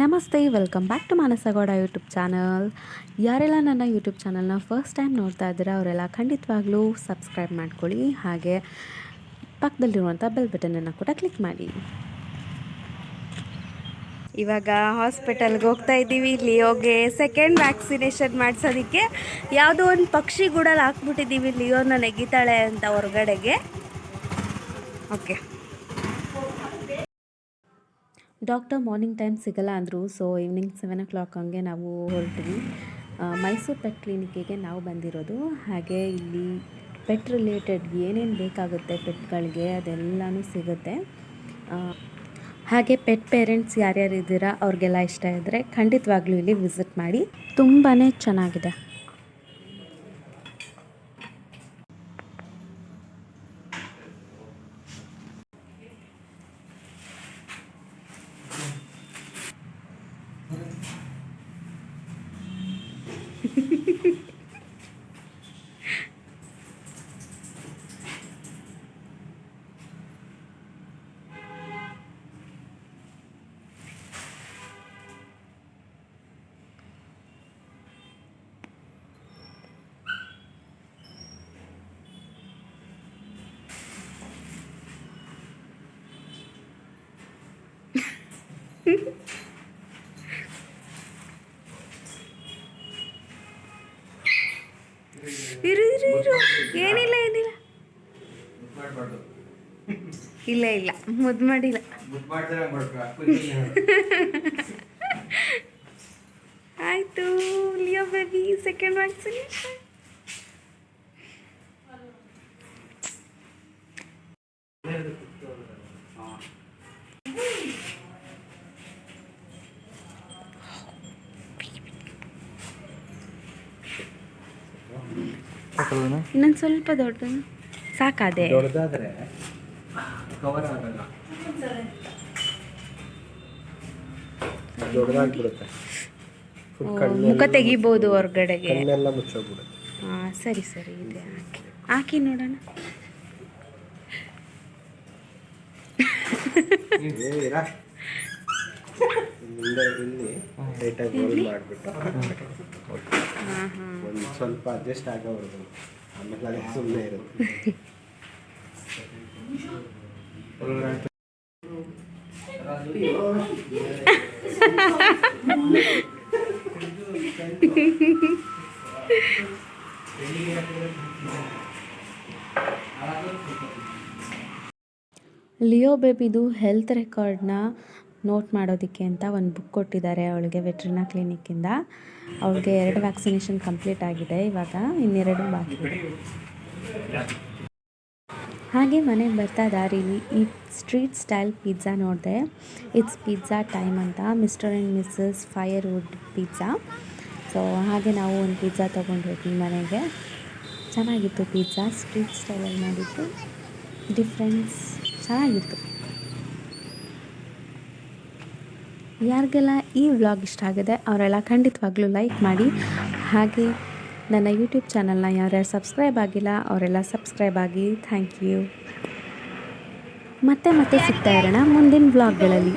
ನಮಸ್ತೆ, welcome back to Manasa Gowda YouTube channel. ಯಾರೆಲ್ಲ ನನ್ನ ಯೂಟ್ಯೂಬ್ ಚಾನಲ್ನ ಫಸ್ಟ್ ಟೈಮ್ ನೋಡ್ತಾ ಇದ್ದೀರಾ ಅವರೆಲ್ಲ ಖಂಡಿತವಾಗ್ಲೂ ಸಬ್ಸ್ಕ್ರೈಬ್ ಮಾಡ್ಕೊಳ್ಳಿ. ಹಾಗೆ ಪಕ್ಕದಲ್ಲಿರುವಂಥ ಬೆಲ್ ಬಟನನ್ನು ಕೂಡ ಕ್ಲಿಕ್ ಮಾಡಿ. ಇವಾಗ ಹಾಸ್ಪಿಟಲ್ಗೆ ಹೋಗ್ತಾ ಇದ್ದೀವಿ. ಲಿಯೋಗೆ ಸೆಕೆಂಡ್ ವ್ಯಾಕ್ಸಿನೇಷನ್ ಮಾಡಿಸೋದಕ್ಕೆ ಯಾವುದೋ ಒಂದು ಪಕ್ಷಿ ಗೂಡಲ್ಲಿ ಹಾಕ್ಬಿಟ್ಟಿದ್ದೀವಿ. ಲಿಯೋನ ನೆಗಿತಾಳೆ ಅಂತ ಹೊರಗಡೆಗೆ. ಓಕೆ, ಡಾಕ್ಟರ್ ಮಾರ್ನಿಂಗ್ ಟೈಮ್ ಸಿಗಲ್ಲ ಅಂದರು. ಸೊ ಈವ್ನಿಂಗ್ 7 o'clock ಹಂಗೆ ನಾವು ಹೊರಟ್ವಿ. ಮೈಸೂರು ಪೆಟ್ ಕ್ಲಿನಿಕ್ಕಿಗೆ ನಾವು ಬಂದಿರೋದು. ಹಾಗೆ ಇಲ್ಲಿ ಪೆಟ್ ರಿಲೇಟೆಡ್ ಏನೇನು ಬೇಕಾಗುತ್ತೆ ಪೆಟ್ಗಳಿಗೆ ಅದೆಲ್ಲನೂ ಸಿಗುತ್ತೆ. ಹಾಗೆ ಪೆಟ್ ಪೇರೆಂಟ್ಸ್ ಯಾರ್ಯಾರು ಇದ್ದೀರಾ ಅವ್ರಿಗೆಲ್ಲ ಇಷ್ಟ ಇದ್ದರೆ ಖಂಡಿತವಾಗ್ಲೂ ಇಲ್ಲಿ ವಿಸಿಟ್ ಮಾಡಿ. ತುಂಬಾ ಚೆನ್ನಾಗಿದೆ. ಇರು ಏನಿಲ್ಲ ಇಲ್ಲ ಇಲ್ಲ ಮುದ್ದು ಮಾಡಿಲ್ಲ. ಆಯಿತು, ಲಿಯೋ ಬೇಬಿ ಸೆಕೆಂಡ್ ವ್ಯಾಕ್ಸಿನೇಷನ್. ಇನ್ನೊಂದು ಸ್ವಲ್ಪ ದೊಡ್ಡ ಸಾಕಾದೆ. ಮುಖ ತೆಗಿಬೋದು ಹೊರಗಡೆಗೆ. ಹಾಂ ಸರಿ ಇದೆ. ಹಾಕಿ ನೋಡೋಣ. ಸ್ವಲ್ಪ ಅಡ್ಜಸ್ಟ್ ಆಗೋದು, ಆಮೇಲೆ ಸುಮ್ಮನೆ ಇರುತ್ತೆ. ಲಿಯೋ ಬೇಬಿದು ಹೆಲ್ತ್ ರೆಕಾರ್ಡ್ನ ನೋಟ್ ಮಾಡೋದಕ್ಕೆ ಅಂತ ಒಂದು ಬುಕ್ ಕೊಟ್ಟಿದ್ದಾರೆ ಅವಳಿಗೆ ವೆಟ್ರಿನಾ ಕ್ಲಿನಿಕ್ಕಿಂದ. ಅವಳಿಗೆ 2 ವ್ಯಾಕ್ಸಿನೇಷನ್ ಕಂಪ್ಲೀಟ್ ಆಗಿದೆ. ಇವಾಗ ಇನ್ನೆರಡು ಬಾಕಿ ಇದೆ. ಹಾಗೆ ಮನೆಗೆ ಬರ್ತಾ ದಾರಿಲಿ ಈ ಸ್ಟ್ರೀಟ್ ಸ್ಟೈಲ್ ಪಿಜ್ಜಾ ನೋಡಿದೆ. ಇಟ್ಸ್ ಪಿಜ್ಜಾ ಟೈಮ್ ಅಂತ, mister and missus firewood pizza. So ಹಾಗೆ ನಾವು ಒಂದು ಪಿಜ್ಜಾ ತೊಗೊಂಡಿದ್ವಿ ಮನೆಗೆ. ಚೆನ್ನಾಗಿತ್ತು ಪಿಜ್ಜಾ, ಸ್ಟ್ರೀಟ್ ಸ್ಟೈಲಲ್ಲಿ ಮಾಡಿದ್ದು, ಡಿಫ್ರೆನ್ಸ್ ಚೆನ್ನಾಗಿತ್ತು. ಯಾರಿಗೆಲ್ಲ ಈ ವ್ಲಾಗ್ ಇಷ್ಟ ಆಗಿದೆ ಅವರೆಲ್ಲ ಖಂಡಿತವಾಗ್ಲೂ ಲೈಕ್ ಮಾಡಿ. ಹಾಗೆ ನನ್ನ ಯೂಟ್ಯೂಬ್ ಚಾನಲ್ನ ಯಾರ್ಯಾರು ಸಬ್ಸ್ಕ್ರೈಬ್ ಆಗಿಲ್ಲ ಅವರೆಲ್ಲ ಸಬ್ಸ್ಕ್ರೈಬ್ ಆಗಿ. Thank you. ಮತ್ತೆ ಸಿಗ್ತಾ ಇರೋಣ ಮುಂದಿನ ವ್ಲಾಗ್ಗಳಲ್ಲಿ.